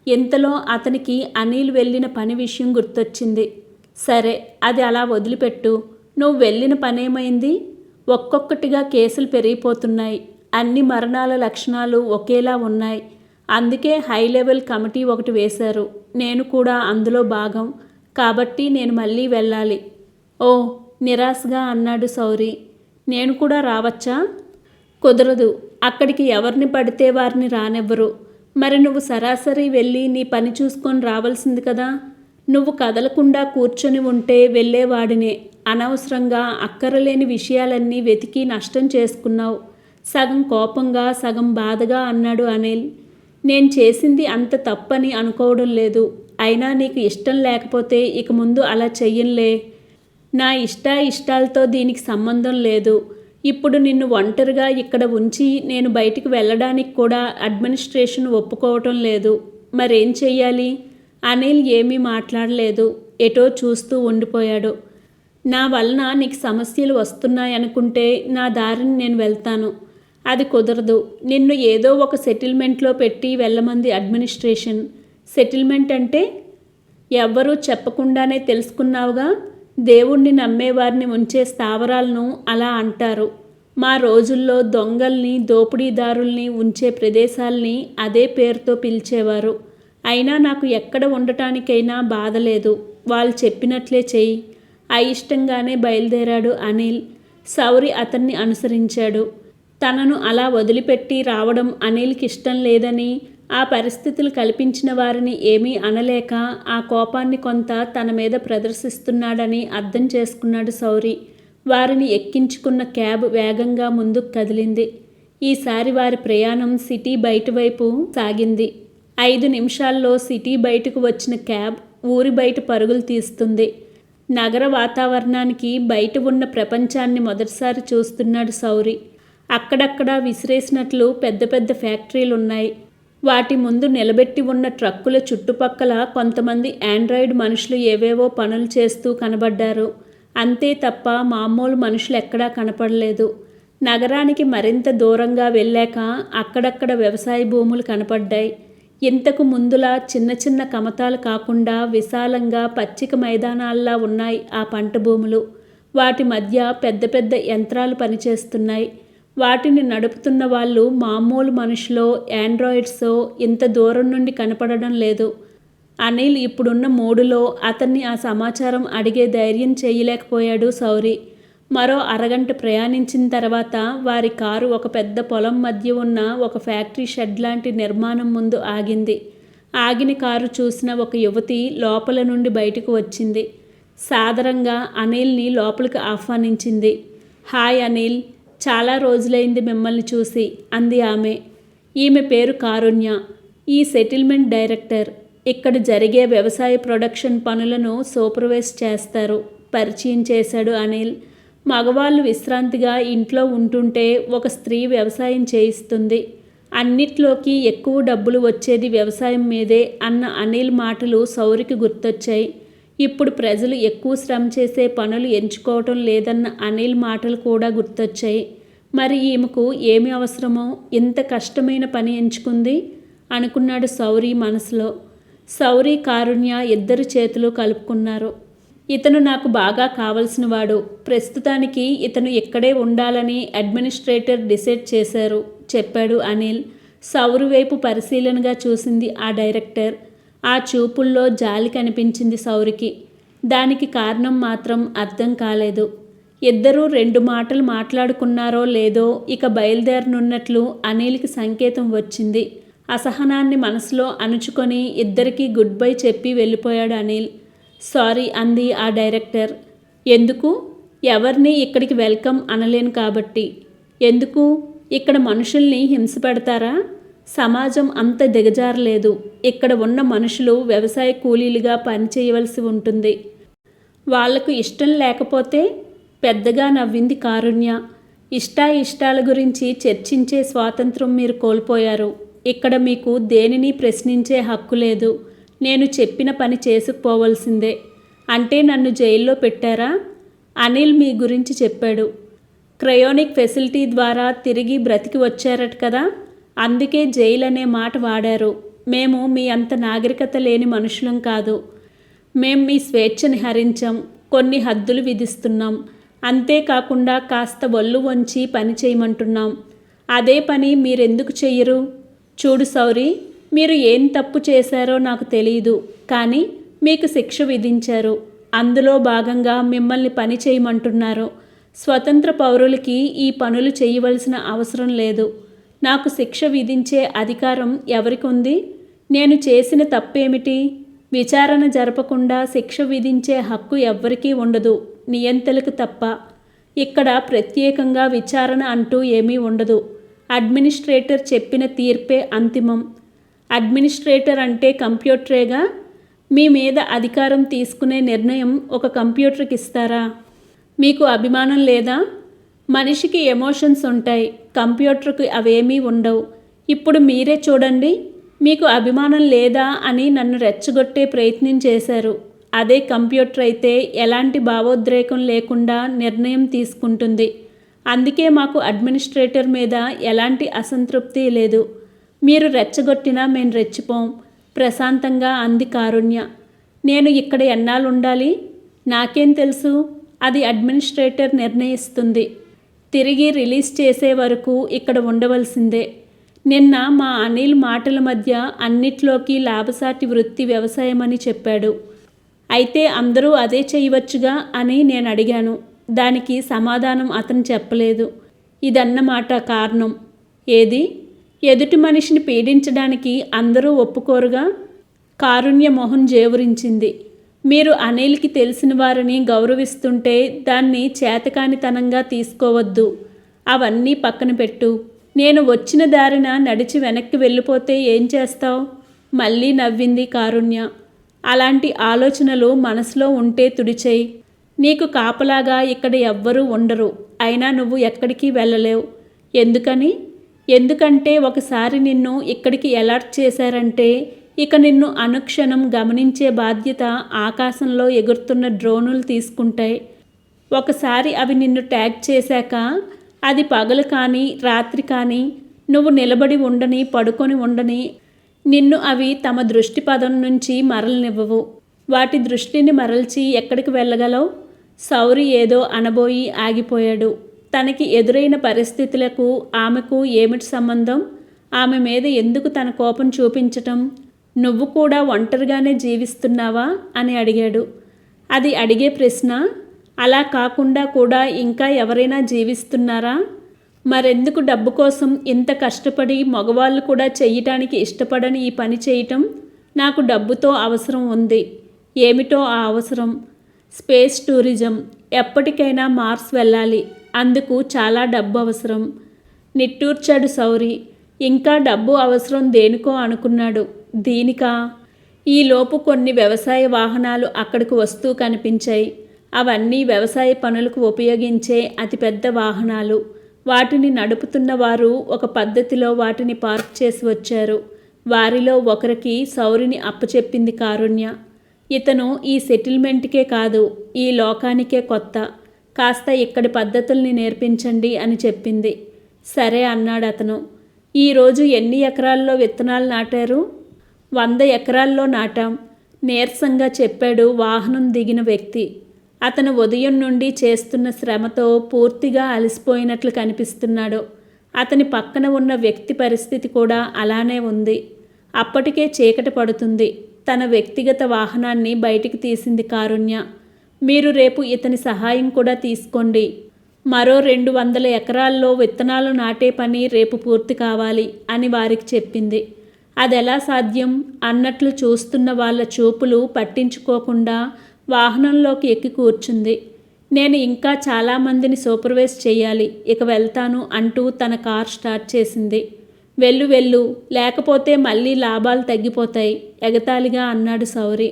ఇంతలో అతనికి అనిల్ వెళ్ళిన పని విషయం గుర్తొచ్చింది. సరే, అది అలా వదిలిపెట్టు. నువ్వు వెళ్ళిన పనేమైంది? ఒక్కొక్కటిగా కేసులు పెరిగిపోతున్నాయి. అన్ని మరణాల లక్షణాలు ఒకేలా ఉన్నాయి. అందుకే హై లెవెల్ కమిటీ ఒకటి వేశారు. నేను కూడా అందులో భాగం. కాబట్టి నేను మళ్ళీ వెళ్ళాలి. ఓ, నిరాశగా అన్నాడు శౌరి. నేను కూడా రావచ్చా? కుదరదు. అక్కడికి ఎవరిని పడితే వారిని రానివ్వరు. మరి నువ్వు సరాసరి వెళ్ళి నీ పని చూసుకొని రావాల్సింది కదా. నువ్వు కదలకుండా కూర్చొని ఉంటే వెళ్ళేవాడినే. అనవసరంగా అక్కరలేని విషయాలన్నీ వెతికి నష్టం చేసుకున్నావు. సగం కోపంగా సగం బాధగా అన్నాడు అనిల్. నేను చేసింది అంత తప్పని అనుకోవడం లేదు. అయినా నీకు ఇష్టం లేకపోతే ఇక ముందు అలా చెయ్యనులే. నా ఇష్టాలతో దీనికి సంబంధం లేదు. ఇప్పుడు నిన్ను ఒంటరిగా ఇక్కడ ఉంచి నేను బయటికి వెళ్ళడానికి కూడా అడ్మినిస్ట్రేషన్ ఒప్పుకోవటం లేదు. మరేం చెయ్యాలి? అనిల్ ఏమీ మాట్లాడలేదు. ఎటో చూస్తూ ఉండిపోయాడు. నా వలన నీకు సమస్యలు వస్తున్నాయనుకుంటే నా దారిని నేను వెళ్తాను. అది కుదరదు. నిన్ను ఏదో ఒక సెటిల్మెంట్లో పెట్టి వెళ్ళమంది అడ్మినిస్ట్రేషన్. సెటిల్మెంట్ అంటే? ఎవ్వరూ చెప్పకుండానే తెలుసుకున్నావుగా. దేవుణ్ణి నమ్మేవారిని ఉంచే స్థావరాలను అలా అంటారు. మా రోజుల్లో దొంగల్ని, దోపిడీదారుల్ని ఉంచే ప్రదేశాల్ని అదే పేరుతో పిలిచేవారు. అయినా నాకు ఎక్కడ ఉండటానికైనా బాధ లేదు. వాళ్ళు చెప్పినట్లే చెయ్యి. అయిష్టంగానే బయలుదేరాడు అనిల్. శౌరి అతన్ని అనుసరించాడు. తనను అలా వదిలిపెట్టి రావడం అనిల్కి ఇష్టం లేదని, ఆ పరిస్థితులు కల్పించిన వారిని ఏమీ అనలేక ఆ కోపాన్ని కొంత తన మీద ప్రదర్శిస్తున్నాడని అర్థం చేసుకున్నాడు శౌరి. వారిని ఎక్కించుకున్న క్యాబ్ వేగంగా ముందుకు కదిలింది. ఈసారి వారి ప్రయాణం సిటీ బయట వైపు సాగింది. 5 నిమిషాల్లో సిటీ బయటకు వచ్చిన క్యాబ్ ఊరి బయట పరుగులు తీస్తుంది. నగర వాతావరణానికి బయట ఉన్న ప్రపంచాన్ని మొదటిసారి చూస్తున్నాడు శౌరి. అక్కడక్కడా విసిరేసినట్లు పెద్ద పెద్ద ఫ్యాక్టరీలున్నాయి. వాటి ముందు నిలబెట్టి ఉన్న ట్రక్కుల చుట్టుపక్కల కొంతమంది ఆండ్రాయిడ్ మనుషులు ఏవేవో పనులు చేస్తూ కనబడ్డారు. అంతే తప్ప మామూలు మనుషులు ఎక్కడా కనపడలేదు. నగరానికి మరింత దూరంగా వెళ్ళాక అక్కడక్కడ వ్యవసాయ భూములు కనపడ్డాయి. ఇంతకు ముందులా చిన్న చిన్న కమతాలు కాకుండా విశాలంగా పచ్చిక మైదానాల్లా ఉన్నాయి ఆ పంట భూములు. వాటి మధ్య పెద్ద పెద్ద యంత్రాలు పనిచేస్తున్నాయి. వాటిని నడుపుతున్న వాళ్ళు మామూలు మనుషులో, ఆండ్రాయిడ్సో ఇంత దూరం నుండి కనపడడం లేదు. అనిల్ ఇప్పుడున్న మూడులో అతన్ని ఆ సమాచారం అడిగే ధైర్యం చేయలేకపోయాడు శౌరి. మరో అరగంట ప్రయాణించిన తర్వాత వారి కారు ఒక పెద్ద పొలం మధ్య ఉన్న ఒక ఫ్యాక్టరీ షెడ్ లాంటి నిర్మాణం ముందు ఆగింది. ఆగిన కారు చూసిన ఒక యువతి లోపల నుండి బయటకు వచ్చింది. సాదరంగా అనిల్ని లోపలికి ఆహ్వానించింది. హాయ్ అనిల్, చాలా రోజులైంది మిమ్మల్ని చూసి అంది ఆమె. ఈమె పేరు కారుణ్య, ఈ సెటిల్మెంట్ డైరెక్టర్. ఇక్కడ జరిగే వ్యవసాయ ప్రొడక్షన్ పనులను సూపర్వైజ్ చేస్తారు, పరిచయం చేశాడు అనిల్. మగవాళ్ళు విశ్రాంతిగా ఇంట్లో ఉంటుంటే ఒక స్త్రీ వ్యవసాయం చేయిస్తుంది. అన్నిట్లోకి ఎక్కువ డబ్బులు వచ్చేది వ్యవసాయం మీదే అన్న అనిల్ మాటలు సౌరికి గుర్తొచ్చాయి. ఇప్పుడు ప్రజలు ఎక్కువ శ్రమ చేసే పనులు ఎంచుకోవటం లేదన్న అనిల్ మాటలు కూడా గుర్తొచ్చాయి. మరి ఈమెకు ఏమి అవసరమో ఇంత కష్టమైన పని ఎంచుకుంది అనుకున్నాడు శౌరి మనసులో. శౌరి, కారుణ్య ఇద్దరు చేతులు కలుపుకున్నారు. ఇతను నాకు బాగా కావలసినవాడు. ప్రస్తుతానికి ఇతను ఇక్కడే ఉండాలని అడ్మినిస్ట్రేటర్ డిసైడ్ చేశారు చెప్పాడు అనిల్. శౌరి వైపు పరిశీలనగా చూసింది ఆ డైరెక్టర్. ఆ చూపుల్లో జాలి కనిపించింది శౌరికి. దానికి కారణం మాత్రం అర్థం కాలేదు. ఇద్దరూ 2 మాటలు మాట్లాడుకున్నారో లేదో ఇక బయలుదేరనున్నట్లు అనిల్కి సంకేతం వచ్చింది. అసహనాన్ని మనసులో అణుచుకొని ఇద్దరికీ గుడ్ బై చెప్పి వెళ్ళిపోయాడు అనిల్. సారీ అంది ఆ డైరెక్టర్. ఎందుకు? ఎవరిని ఇక్కడికి వెల్కమ్ అనలేను కాబట్టి. ఎందుకు? ఇక్కడ మనుషుల్ని హింస పెడతారా? సమాజం అంత దిగజారలేదు. ఇక్కడ ఉన్న మనుషులు వ్యవసాయ కూలీలుగా పనిచేయవలసి ఉంటుంది. వాళ్లకు ఇష్టం లేకపోతే? పెద్దగా నవ్వింది కారుణ్య. ఇష్టాయిష్టాల గురించి చర్చించే స్వాతంత్రం మీరు కోల్పోయారు. ఇక్కడ మీకు దేనిని ప్రశ్నించే హక్కు లేదు. నేను చెప్పిన పని చేసుకుపోవలసిందే. అంటే నన్ను జైల్లో పెట్టారా? అనిల్ మీ గురించి చెప్పాడు. క్రయోనిక్ ఫెసిలిటీ ద్వారా తిరిగి బ్రతికి వచ్చారట కదా, అందుకే జైలు అనే మాట వాడారు. మేము మీ అంత నాగరికత లేని మనుషులం కాదు. మేం మీ స్వేచ్ఛని హరించాం, కొన్ని హద్దులు విధిస్తున్నాం. అంతేకాకుండా కాస్త ఒళ్ళు వంచి పని చేయమంటున్నాం. అదే పని మీరెందుకు చెయ్యరు? చూడు శౌరి, మీరు ఏం తప్పు చేశారో నాకు తెలియదు, కానీ మీకు శిక్ష విధించారు. అందులో భాగంగా మిమ్మల్ని పని చేయమంటున్నారు. స్వతంత్ర పౌరులకి ఈ పనులు చేయవలసిన అవసరం లేదు. నాకు శిక్ష విధించే అధికారం ఎవరికి ఉంది? నేను చేసిన తప్పేమిటి? విచారణ జరపకుండా శిక్ష విధించే హక్కు ఎవ్వరికీ ఉండదు, నియంతలకు తప్ప. ఇక్కడ ప్రత్యేకంగా విచారణ అంటూ ఏమీ ఉండదు. అడ్మినిస్ట్రేటర్ చెప్పిన తీర్పే అంతిమం. అడ్మినిస్ట్రేటర్ అంటే కంప్యూటరేగా? మీ మీద అధికారం తీసుకునే నిర్ణయం ఒక కంప్యూటర్కి ఇస్తారా? మీకు అభిమానం లేదా? మనిషికి ఎమోషన్స్ ఉంటాయి, కంప్యూటర్కి అవేమీ ఉండవు. ఇప్పుడు మీరే చూడండి, మీకు అభిమానం లేదా అని నన్ను రెచ్చగొట్టే ప్రయత్నం చేశారు. అదే కంప్యూటర్ అయితే ఎలాంటి భావోద్రేకం లేకుండా నిర్ణయం తీసుకుంటుంది. అందుకే మాకు అడ్మినిస్ట్రేటర్ మీద ఎలాంటి అసంతృప్తి లేదు. మీరు రెచ్చగొట్టినా మేము రెచ్చిపోం, ప్రశాంతంగా అంది కారుణ్య. నేను ఇక్కడ ఎన్నాళ్ళు ఉండాలి? నాకేం తెలుసు? అది అడ్మినిస్ట్రేటర్ నిర్ణయిస్తుంది. తిరిగి రిలీజ్ చేసే వరకు ఇక్కడ ఉండవలసిందే. నిన్న మా అనిల్ మాటల మధ్య అన్నిట్లోకి లాభసాటి వృత్తి వ్యవసాయమని చెప్పాడు. అయితే అందరూ అదే చేయవచ్చుగా అని నేను అడిగాను. దానికి సమాధానం అతను చెప్పలేదు. ఇదన్నమాట కారణం. ఏది? ఎదుటి మనిషిని పీడించడానికి అందరూ ఒప్పుకోరుగా? కారుణ్య మొహం జేవురించింది. మీరు అనిల్కి తెలిసిన వారిని గౌరవిస్తుంటే దాన్ని చేతకానితనంగా తీసుకోవద్దు. అవన్నీ పక్కన పెట్టు. నేను వచ్చిన దారిన నడిచి వెనక్కి వెళ్ళిపోతే ఏం చేస్తావు? మళ్ళీ నవ్వింది కారుణ్య. అలాంటి ఆలోచనలు మనసులో ఉంటే తుడిచేయి. నీకు కాపలాగా ఇక్కడ ఎవ్వరూ ఉండరు. అయినా నువ్వు ఎక్కడికి వెళ్ళలేవు. ఎందుకని? ఎందుకంటే ఒకసారి నిన్ను ఇక్కడికి అలర్ట్ చేశారంటే ఇక నిన్ను అనుక్షణం గమనించే బాధ్యత ఆకాశంలో ఎగురుతున్న డ్రోనులు తీసుకుంటాయి. ఒకసారి అవి నిన్ను ట్యాగ్ చేశాక అది పగలు కానీ రాత్రి కానీ నువ్వు నిలబడి ఉండని, పడుకొని ఉండని, నిన్ను అవి తమ దృష్టి పదం నుంచి మరలనివ్వవు. వాటి దృష్టిని మరల్చి ఎక్కడికి వెళ్ళగలవు? శౌరి ఏదో అనబోయి ఆగిపోయాడు. తనకి ఎదురైన పరిస్థితులకు ఆమెకు ఏమిటి సంబంధం? ఆమె మీద ఎందుకు తన కోపం చూపించటం? నువ్వు కూడా ఒంటరిగానే జీవిస్తున్నావా అని అడిగాడు. అది అడిగే ప్రశ్న. అలా కాకుండా కూడా ఇంకా ఎవరైనా జీవిస్తున్నారా? మరెందుకు డబ్బు కోసం ఇంత కష్టపడి మగవాళ్ళు కూడా చెయ్యటానికి ఇష్టపడని ఈ పని చేయటం? నాకు డబ్బుతో అవసరం ఉంది. ఏమిటో ఆ అవసరం? Space tourism. ఎప్పటికైనా మార్స్ వెళ్ళాలి. అందుకు చాలా డబ్బు అవసరం. నిట్టూర్చాడు శౌరి. ఇంకా డబ్బు అవసరం దేనికో అనుకున్నాడు. దీనికా? ఈలోపు కొన్ని వ్యవసాయ వాహనాలు అక్కడికి వస్తూ కనిపించాయి. అవన్నీ వ్యవసాయ పనులకు ఉపయోగించే అతిపెద్ద వాహనాలు. వాటిని నడుపుతున్న వారు ఒక పద్ధతిలో వాటిని పార్క్ చేసి వచ్చారు. వారిలో ఒకరికి సౌరిని అప్పచెప్పింది కారుణ్య. ఇతను ఈ సెటిల్మెంట్కే కాదు, ఈ లోకానికే కొత్త. కాస్త ఇక్కడి పద్ధతుల్ని నేర్పించండి అని చెప్పింది. సరే అన్నాడు అతను. ఈరోజు ఎన్ని ఎకరాల్లో విత్తనాలు నాటారు? 100 ఎకరాల్లో నాటాం, నీరసంగా చెప్పాడు వాహనం దిగిన వ్యక్తి. అతను ఉదయం నుండి చేస్తున్న శ్రమతో పూర్తిగా అలసిపోయినట్లు కనిపిస్తున్నాడు. అతని పక్కన ఉన్న వ్యక్తి పరిస్థితి కూడా అలానే ఉంది. అప్పటికే చీకటి పడుతుంది. తన వ్యక్తిగత వాహనాన్ని బయటికి తీసింది కారుణ్య. మీరు రేపు ఇతని సహాయం కూడా తీసుకోండి. మరో 200 ఎకరాల్లో విత్తనాలు నాటే పని రేపు పూర్తి కావాలి అని వారికి చెప్పింది. అదెలా సాధ్యం అన్నట్లు చూస్తున్న వాళ్ళ చూపులు పట్టించుకోకుండా వాహనంలోకి ఎక్కి కూర్చుంది. నేను ఇంకా చాలామందిని సూపర్వైజ్ చేయాలి, ఇక వెళ్తాను అంటూ తన కార్ స్టార్ట్ చేసింది. వెళ్ళు, లేకపోతే మళ్ళీ లాభాలు తగ్గిపోతాయి ఎగతాళిగా అన్నాడు సౌరి.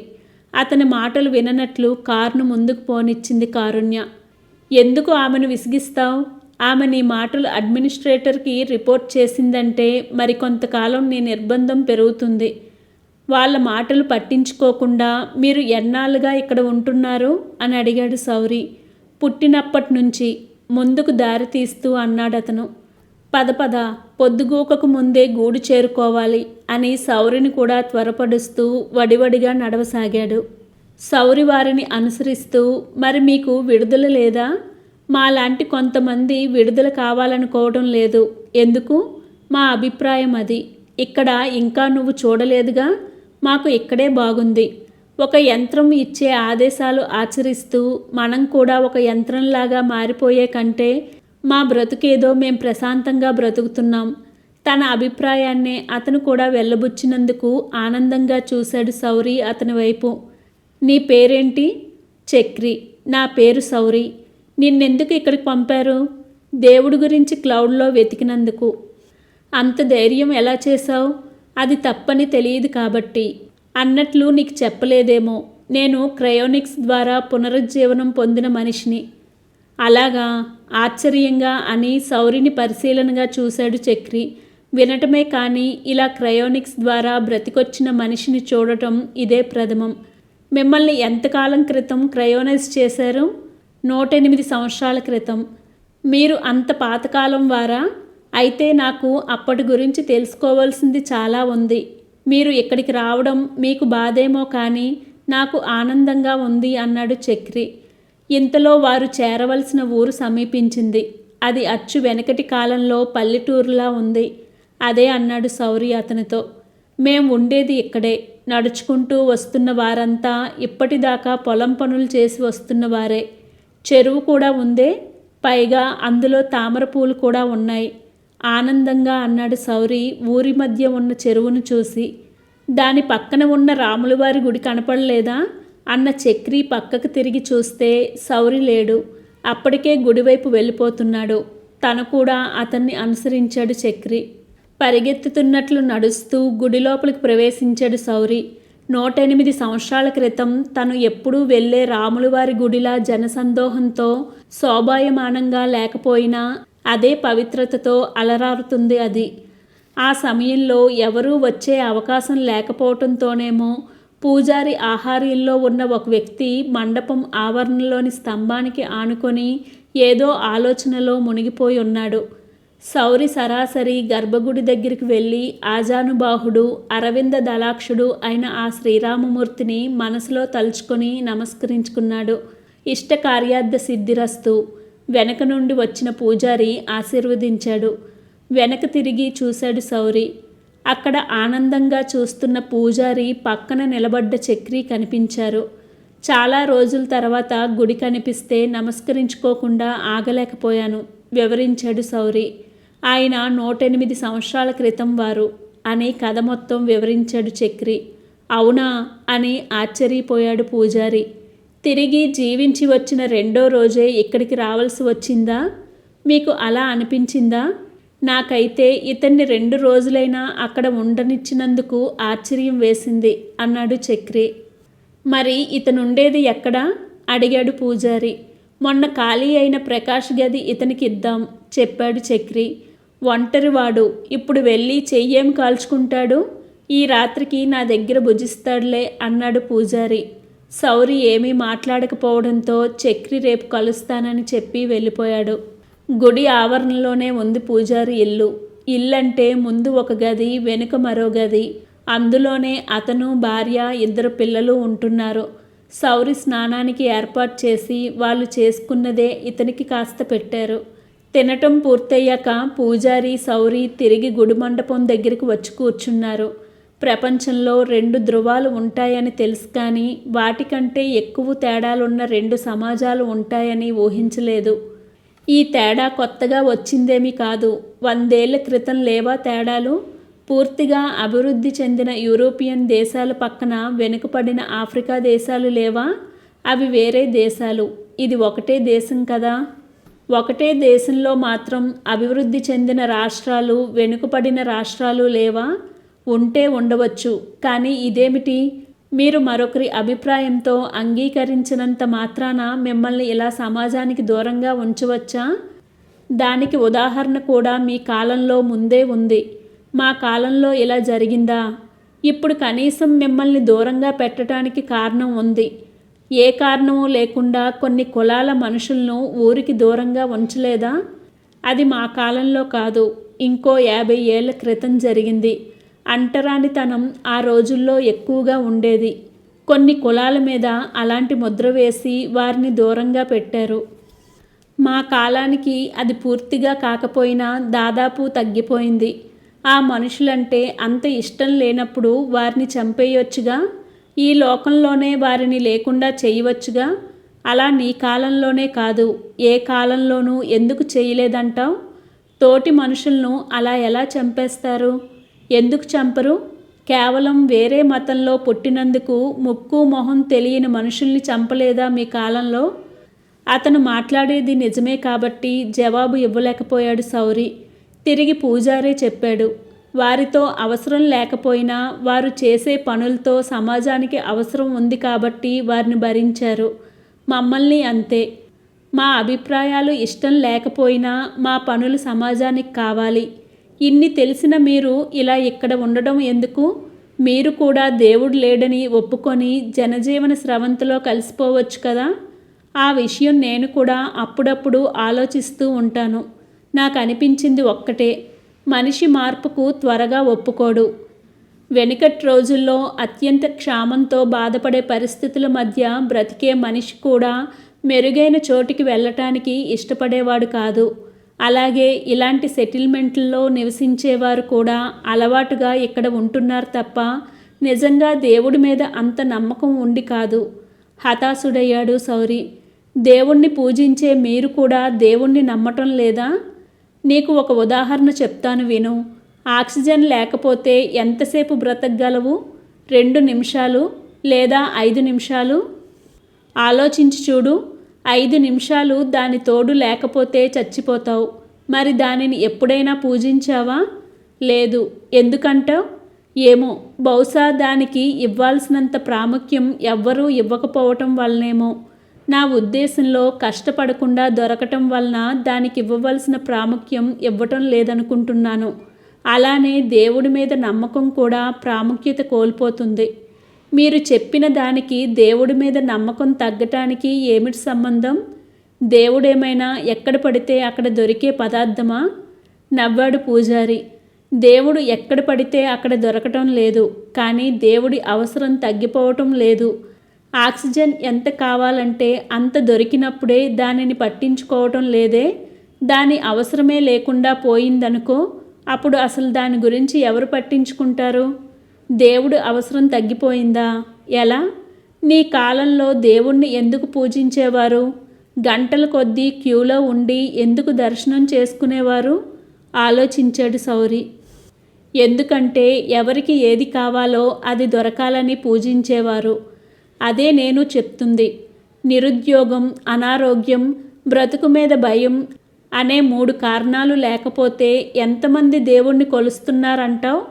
అతని మాటలు విననట్లు కారును ముందుకు పోనిచ్చింది కారుణ్య. ఎందుకు ఆమెను విసిగిస్తావు? ఆమె నీ మాటలు అడ్మినిస్ట్రేటర్కి రిపోర్ట్ చేసిందంటే మరి కొంతకాలం నీ నిర్బంధం పెరుగుతుంది. వాళ్ళ మాటలు పట్టించుకోకుండా మీరు ఎన్నాళ్ళుగా ఇక్కడ ఉంటున్నారు అని అడిగాడు సౌరి. పుట్టినప్పటి నుంచి ముందుకు దారి తీస్తూ అన్నాడతను. పద పొద్దుగూకకు ముందే గూడు చేరుకోవాలి అని సౌరిని కూడా త్వరపడుస్తూ వడివడిగా నడవసాగాడు. సౌరి వారిని అనుసరిస్తూ మరి మీకు విడుదల లేదా? మాలాంటి కొంతమంది విడుదల కావాలనుకోవడం లేదు. ఎందుకు? మా అభిప్రాయం అది. ఇక్కడ ఇంకా నువ్వు చూడలేదుగా, మాకు ఇక్కడే బాగుంది. ఒక యంత్రం ఇచ్చే ఆదేశాలు ఆచరిస్తూ మనం కూడా ఒక యంత్రంలాగా మారిపోయే కంటే మా బ్రతుకేదో మేం ప్రశాంతంగా బ్రతుకుతున్నాం. తన అభిప్రాయాన్నే అతను కూడా వెళ్ళబుచ్చినందుకు ఆనందంగా చూశాడు సౌరి అతని వైపు. నీ పేరేంటి? చక్రి. నా పేరు సౌరి. నిన్నెందుకు ఇక్కడికి పంపారు? దేవుడి గురించి క్లౌడ్లో వెతికినందుకు. అంత ధైర్యం ఎలా చేశావు? అది తప్పని తెలియదు కాబట్టి. అన్నట్లు నీకు చెప్పలేదేమో, నేను క్రయోనిక్స్ ద్వారా పునరుజ్జీవనం పొందిన మనిషిని. అలాగా? ఆశ్చర్యంగా అని సౌరిని పరిశీలనగా చూశాడు చక్రి. వినటమే కానీ ఇలా క్రయోనిక్స్ ద్వారా బ్రతికొచ్చిన మనిషిని చూడటం ఇదే ప్రథమం. మిమ్మల్ని ఎంతకాలం క్రితం క్రయోనైజ్ చేశారు? 108 సంవత్సరాల క్రితం. మీరు అంత పాతకాలం వారా? అయితే నాకు అప్పటి గురించి తెలుసుకోవాల్సింది చాలా ఉంది. మీరు ఇక్కడికి రావడం మీకు బాధేమో కానీ నాకు ఆనందంగా ఉంది అన్నాడు చక్రి. ఇంతలో వారు చేరవలసిన ఊరు సమీపించింది. అది అచ్చు వెనకటి కాలంలో పల్లెటూరులా ఉంది. అదే అన్నాడు సౌరి అతనితో. మేం ఉండేది ఇక్కడే. నడుచుకుంటూ వస్తున్న వారంతా ఇప్పటిదాకా పొలం పనులు చేసి వస్తున్నవారే. చెరువు కూడా ఉందే, పైగా అందులో తామర పూలు కూడా ఉన్నాయి ఆనందంగా అన్నాడు సౌరి ఊరి మధ్య ఉన్న చెరువును చూసి. దాని పక్కన ఉన్న రాములవారి గుడి కనపడలేదా అన్న చక్రి పక్కకు తిరిగి చూస్తే సౌరి లేడు. అప్పటికే గుడివైపు వెళ్ళిపోతున్నాడు. తను కూడా అతన్ని అనుసరించాడు చక్రి. పరిగెత్తుతున్నట్లు నడుస్తూ గుడి లోపలికి ప్రవేశించాడు సౌరి. 108 సంవత్సరాల క్రితం తను ఎప్పుడూ వెళ్ళే రాములవారి గుడిలా జనసందోహంతో శోభాయమానంగా లేకపోయినా అదే పవిత్రతతో అలరారుతుంది అది. ఆ సమయంలో ఎవరూ వచ్చే అవకాశం లేకపోవటంతోనేమో పూజారి ఆహార్యంలో ఉన్న ఒక వ్యక్తి మండపం ఆవరణలోని స్తంభానికి ఆనుకొని ఏదో ఆలోచనలో మునిగిపోయి ఉన్నాడు. సౌరి సరాసరి గర్భగుడి దగ్గరికి వెళ్ళి ఆజానుబాహుడు అరవింద దళాక్షుడు అయిన ఆ శ్రీరామమూర్తిని మనసులో తలుచుకొని నమస్కరించుకున్నాడు. ఇష్టకార్యార్థ సిద్ధిరస్తు. వెనక నుండి వచ్చిన పూజారి ఆశీర్వదించాడు. వెనక తిరిగి చూశాడు సౌరి. అక్కడ ఆనందంగా చూస్తున్న పూజారి పక్కన నిలబడ్డ చక్రి కనిపించారు. చాలా రోజుల తర్వాత గుడి కనిపిస్తే నమస్కరించుకోకుండా ఆగలేకపోయాను వివరించాడు సౌరి. ఆయన 108 సంవత్సరాల క్రితం వారు అని కథ మొత్తం వివరించాడు చక్రి. అవునా అని ఆశ్చర్యపోయాడు పూజారి. తిరిగి జీవించి వచ్చిన రెండో రోజే ఇక్కడికి రావాల్సి వచ్చిందా? మీకు అలా అనిపించిందా? నాకైతే ఇతన్ని 2 రోజులైనా అక్కడ ఉండనిచ్చినందుకు ఆశ్చర్యం వేసింది అన్నాడు చక్రి. మరి ఇతనుండేది ఎక్కడా అడిగాడు పూజారి. మొన్న ఖాళీ అయిన ప్రకాష్ గది ఇతనికి ఇద్దాం చెప్పాడు చక్రి. ఒంటరివాడు ఇప్పుడు వెళ్ళి చెయ్యేం కాల్చుకుంటాడు, ఈ రాత్రికి నా దగ్గర భుజిస్తాడులే అన్నాడు పూజారి. సౌరి ఏమీ మాట్లాడకపోవడంతో చక్రి రేపు కలుస్తానని చెప్పి వెళ్ళిపోయాడు. గుడి ఆవరణలోనే ఉంది పూజారి ఇల్లు. ఇల్లంటే ముందు ఒక గది, వెనుక మరో గది. అందులోనే అతను, భార్య, 2 పిల్లలు ఉంటున్నారు. సౌరి స్నానానికి ఏర్పాటు చేసి వాళ్ళు చేసుకున్నదే ఇతనికి కాస్త పెట్టారు. తినటం పూర్తయ్యాక పూజారి, సౌరి తిరిగి గుడి మండపం దగ్గరికి వచ్చి కూర్చున్నారు. ప్రపంచంలో 2 ధృవాలు ఉంటాయని తెలుసు కానీ వాటికంటే ఎక్కువ తేడాలున్న 2 సమాజాలు ఉంటాయని ఊహించలేదు. ఈ తేడా కొత్తగా వచ్చిందేమీ కాదు. 100 ఏళ్ల క్రితం లేవా తేడాలు? పూర్తిగా అభివృద్ధి చెందిన యూరోపియన్ దేశాల పక్కన వెనుకపడిన ఆఫ్రికా దేశాలు లేవా? అవి వేరే దేశాలు, ఇది ఒకటే దేశం కదా. ఒకటే దేశంలో మాత్రం అభివృద్ధి చెందిన రాష్ట్రాలు, వెనుకపడిన రాష్ట్రాలు లేవా? ఉంటే ఉండవచ్చు, కానీ ఇదేమిటి? మీరు మరొకరి అభిప్రాయంతో అంగీకరించినంత మాత్రాన మిమ్మల్ని ఇలా సమాజానికి దూరంగా ఉంచవచ్చా? దానికి ఉదాహరణ కూడా మీ కాలంలో ముందే ఉంది. మా కాలంలో ఇలా జరిగిందా? ఇప్పుడు కనీసం మిమ్మల్ని దూరంగా పెట్టడానికి కారణం ఉంది. ఏ కారణమూ లేకుండా కొన్ని కులాల మనుషులను ఊరికి దూరంగా ఉంచలేదా? అది మా కాలంలో కాదు, ఇంకో 50 ఏళ్ల క్రితం జరిగింది. అంటరానితనం ఆ రోజుల్లో ఎక్కువగా ఉండేది. కొన్ని కులాల మీద అలాంటి ముద్ర వేసి వారిని దూరంగా పెట్టారు. మా కాలానికి అది పూర్తిగా కాకపోయినా దాదాపు తగ్గిపోయింది. ఆ మనుషులంటే అంత ఇష్టం లేనప్పుడు వారిని చంపేయొచ్చుగా. ఈ లోకంలోనే వారిని లేకుండా చేయవచ్చుగా. అలా నీ కాలంలోనే కాదు, ఏ కాలంలోనూ ఎందుకు చేయలేదంటావు? తోటి మనుషులను అలా ఎలా చంపేస్తారు? ఎందుకు చంపరు? కేవలం వేరే మతంలో పుట్టినందుకు ముక్కు మొహం తెలియని మనుషుల్ని చంపలేదా మీ కాలంలో? అతను మాట్లాడేది నిజమే కాబట్టి జవాబు ఇవ్వలేకపోయాడు సౌరి. తిరిగి పూజారే చెప్పాడు. వారితో అవసరం లేకపోయినా వారు చేసే పనులతో సమాజానికి అవసరం ఉంది కాబట్టి వారిని భరించారు. మమ్మల్ని అంతే. మా అభిప్రాయాలు ఇష్టం లేకపోయినా మా పనులు సమాజానికి కావాలి. ఇన్ని తెలిసిన మీరు ఇలా ఇక్కడ ఉండడం ఎందుకు? మీరు కూడా దేవుడు లేడని ఒప్పుకొని జనజీవన స్రవంతిలో కలిసిపోవచ్చు కదా. ఆ విషయం నేను కూడా అప్పుడప్పుడు ఆలోచిస్తూ ఉంటాను. నాకు అనిపించింది ఒక్కటే, మనిషి మార్పుకు త్వరగా ఒప్పుకోడు. వెనుకటి రోజుల్లో అత్యంత క్షామంతో బాధపడే పరిస్థితుల మధ్య బ్రతికే మనిషి కూడా మెరుగైన చోటికి వెళ్ళటానికి ఇష్టపడేవాడు కాదు. అలాగే ఇలాంటి సెటిల్మెంట్లలో నివసించేవారు కూడా అలవాటుగా ఇక్కడ ఉంటున్నారు తప్ప నిజంగా దేవుడి మీద అంత నమ్మకం ఉండి కాదు. హతాశుడయ్యాడు సౌరి. దేవుణ్ణి పూజించే మీరు కూడా దేవుణ్ణి నమ్మటం లేదా? నీకు ఒక ఉదాహరణ చెప్తాను విను. ఆక్సిజన్ లేకపోతే ఎంతసేపు బ్రతకగలవు? 2 నిమిషాలు లేదా 5 నిమిషాలు? ఆలోచించి చూడు. 5 నిమిషాలు దాని తోడు లేకపోతే చచ్చిపోతావు. మరి దానిని ఎప్పుడైనా పూజించావా? లేదు. ఎందుకంటావు? ఏమో, బహుశా దానికి ఇవ్వాల్సినంత ప్రాముఖ్యం ఎవ్వరూ ఇవ్వకపోవటం వల్లనేమో. నా ఉద్దేశంలో కష్టపడకుండా దొరకటం వలన దానికి ఇవ్వవలసిన ప్రాముఖ్యం ఇవ్వటం లేదనుకుంటున్నాను. అలానే దేవుడి మీద నమ్మకం కూడా ప్రాముఖ్యత కోల్పోతుంది. మీరు చెప్పిన దానికి దేవుడి మీద నమ్మకం తగ్గటానికి ఏమిటి సంబంధం? దేవుడేమైనా ఎక్కడ పడితే అక్కడ దొరికే పదార్థమా? నవ్వాడు పూజారి. దేవుడు ఎక్కడ పడితే అక్కడ దొరకటం లేదు, కానీ దేవుడి అవసరం తగ్గిపోవటం లేదు. ఆక్సిజన్ ఎంత కావాలంటే అంత దొరికినప్పుడే దానిని పట్టించుకోవటం లేదే. దాని అవసరమే లేకుండా పోయిందనుకో, అప్పుడు అసలు దాని గురించి ఎవరు పట్టించుకుంటారు? దేవుడు అవసరం తగ్గిపోయిందా? ఎలా? నీ కాలంలో దేవుణ్ణి ఎందుకు పూజించేవారు? గంటల కొద్దీ క్యూలో ఉండి ఎందుకు దర్శనం చేసుకునేవారు? ఆలోచించాడు సౌరి. ఎందుకంటే ఎవరికి ఏది కావాలో అది దొరకాలని పూజించేవారు. అదే నేను చెప్తుంది. నిరుద్యోగం, అనారోగ్యం, బ్రతుకు మీద భయం, అనే 3 కారణాలు లేకపోతే ఎంతమంది దేవుణ్ణి కొలుస్తున్నారంటావు?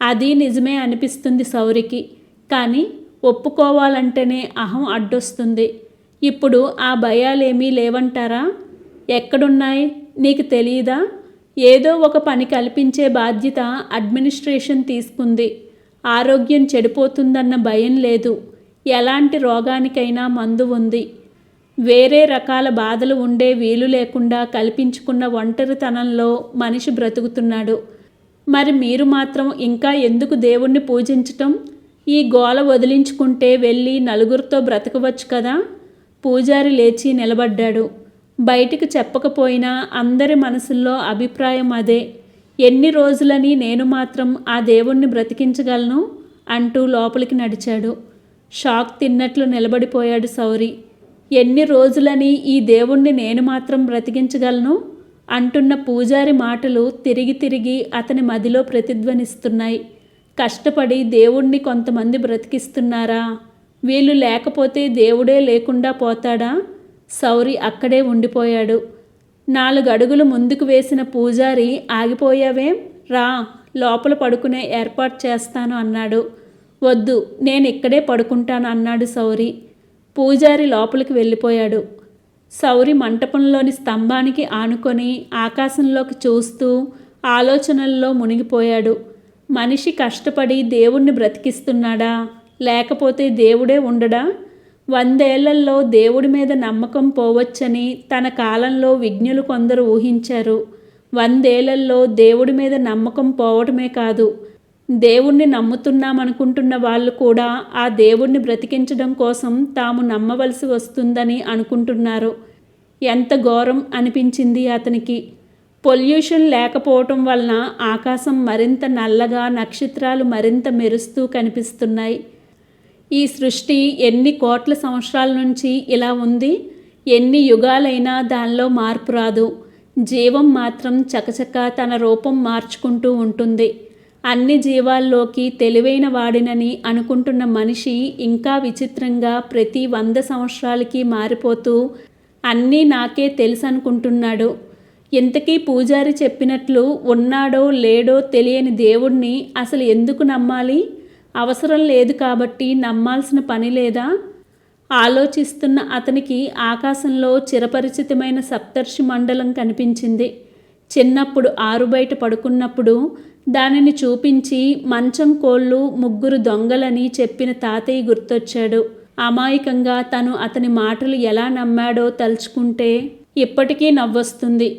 అది నిజమే అనిపిస్తుంది సౌరికి. కానీ ఒప్పుకోవాలంటేనే అహం అడ్డొస్తుంది. ఇప్పుడు ఆ భయాలేమీ లేవంటారా? ఎక్కడున్నాయి? నీకు తెలియదా? ఏదో ఒక పని కల్పించే బాధ్యత అడ్మినిస్ట్రేషన్ తీసుకుంది. ఆరోగ్యం చెడిపోతుందన్న భయం లేదు. ఎలాంటి రోగానికైనా మందు ఉంది. వేరే రకాల బాధలు ఉండే వీలు లేకుండా కల్పించుకున్న ఒంటరితనంలో మనిషి బ్రతుకుతున్నాడు. మరి మీరు మాత్రం ఇంకా ఎందుకు దేవుణ్ణి పూజించటం? ఈ గోల వదిలించుకుంటే వెళ్ళి నలుగురితో బ్రతకవచ్చు కదా. పూజారి లేచి నిలబడ్డాడు. బయటికి చెప్పకపోయినా అందరి మనసుల్లో అభిప్రాయం అదే. ఎన్ని రోజులని నేను మాత్రం ఆ దేవుణ్ణి బ్రతికించగలను అంటూ లోపలికి నడిచాడు. షాక్ తిన్నట్లు నిలబడిపోయాడు సౌరి. ఎన్ని రోజులని ఈ దేవుణ్ణి నేను మాత్రం బ్రతికించగలను అంటున్న పూజారి మాటలు తిరిగి తిరిగి అతని మదిలో ప్రతిధ్వనిస్తున్నాయి. కష్టపడి దేవుణ్ణి కొంతమంది బ్రతికిస్తున్నారా? వీళ్ళు లేకపోతే దేవుడే లేకుండా పోతాడా? సౌరి అక్కడే ఉండిపోయాడు. 4 అడుగులు ముందుకు వేసిన పూజారి ఆగిపోయావేం? రా, లోపల పడుకునే ఏర్పాటు చేస్తాను అన్నాడు. వద్దు, నేను ఇక్కడే పడుకుంటాను అన్నాడు సౌరి. పూజారి లోపలికి వెళ్ళిపోయాడు. సౌరి మంటపంలోని స్తంభానికి ఆనుకొని ఆకాశంలోకి చూస్తూ ఆలోచనల్లో మునిగిపోయాడు. మనిషి కష్టపడి దేవుణ్ణి బ్రతికిస్తున్నాడా? లేకపోతే దేవుడే ఉండడా? 100 ఏళ్లలో దేవుడి మీద నమ్మకం పోవచ్చని తన కాలంలో విజ్ఞులు కొందరు ఊహించారు. 100 ఏళ్లలో దేవుడి మీద నమ్మకం పోవటమే కాదు, దేవుణ్ణి నమ్ముతున్నామనుకుంటున్న వాళ్ళు కూడా ఆ దేవుణ్ణి బ్రతికించడం కోసం తాము నమ్మవలసి వస్తుందని అనుకుంటున్నారు. ఎంత ఘోరం అనిపించింది అతనికి. పొల్యూషన్ లేకపోవటం వలన ఆకాశం మరింత నల్లగా, నక్షత్రాలు మరింత మెరుస్తూ కనిపిస్తున్నాయి. ఈ సృష్టి ఎన్ని కోట్ల సంవత్సరాల నుంచి ఇలా ఉంది. ఎన్ని యుగాలైనా దానిలో మార్పు రాదు. జీవం మాత్రం చకచక తన రూపం మార్చుకుంటూ ఉంటుంది. అన్ని జీవాల్లోకి తెలివైన వాడినని అనుకుంటున్న మనిషి ఇంకా విచిత్రంగా ప్రతి 100 సంవత్సరాలకి మారిపోతూ అన్నీ నాకే తెలుసు అనుకుంటున్నాడు. ఇంతకీ పూజారి చెప్పినట్లు ఉన్నాడో లేడో తెలియని దేవుణ్ణి అసలు ఎందుకు నమ్మాలి? అవసరం లేదు కాబట్టి నమ్మాల్సిన పని లేదా? ఆలోచిస్తున్న అతనికి ఆకాశంలో చిరపరిచితమైన సప్తర్షి మండలం కనిపించింది. చిన్నప్పుడు ఆరుబయట పడుకున్నప్పుడు దానిని చూపించి మంచం కోళ్ళు 3 దొంగలని చెప్పిన తాతయ్య గుర్తొచ్చాడు. అమాయకంగా తను అతని మాటలు ఎలా నమ్మాడో తలుచుకుంటే ఇప్పటికీ నవ్వొస్తుంది.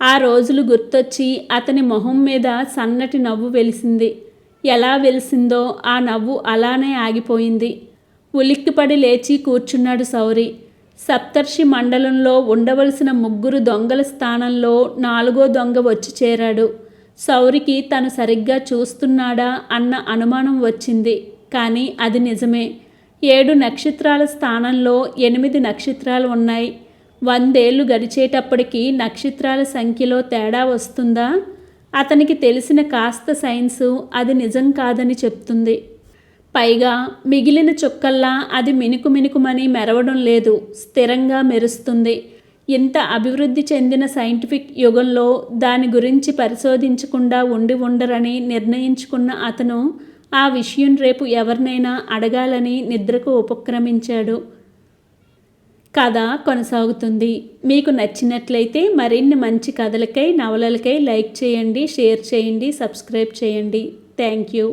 ఆ రోజులు గుర్తొచ్చి అతని మొహం మీద సన్నటి నవ్వు వెలిసింది. ఎలా వెలిసిందో ఆ నవ్వు అలానే ఆగిపోయింది. ఉలిక్కిపడి లేచి కూర్చున్నాడు సౌరి. సప్తర్షి మండలంలో ఉండవలసిన 3 దొంగల స్థానంలో 4వ దొంగ వచ్చి చేరాడు. సౌరికి తను సరిగ్గా చూస్తున్నాడా అన్న అనుమానం వచ్చింది. కానీ అది నిజమే. 7 నక్షత్రాల స్థానంలో 8 నక్షత్రాలు ఉన్నాయి. 100 ఏళ్ళు గడిచేటప్పటికి నక్షత్రాల సంఖ్యలో తేడా వస్తుందా? అతనికి తెలిసిన కాస్త సైన్సు అది నిజం కాదని చెప్తుంది. పైగా మిగిలిన చుక్కల్లా అది మినుకు మినుకుమని మెరవడం లేదు, స్థిరంగా మెరుస్తుంది. ఇంత అభివృద్ధి చెందిన సైంటిఫిక్ యుగంలో దాని గురించి పరిశోధించకుండా ఉండరని నిర్ణయించుకున్న అతను ఆ విషయం రేపు ఎవరినైనా అడగాలని నిద్రకు ఉపక్రమించాడు. కథ కొనసాగుతుంది. మీకు నచ్చినట్లయితే మరిన్ని మంచి కథలకై, నవలలకై లైక్ చేయండి, షేర్ చేయండి, సబ్స్క్రైబ్ చేయండి. Thank you.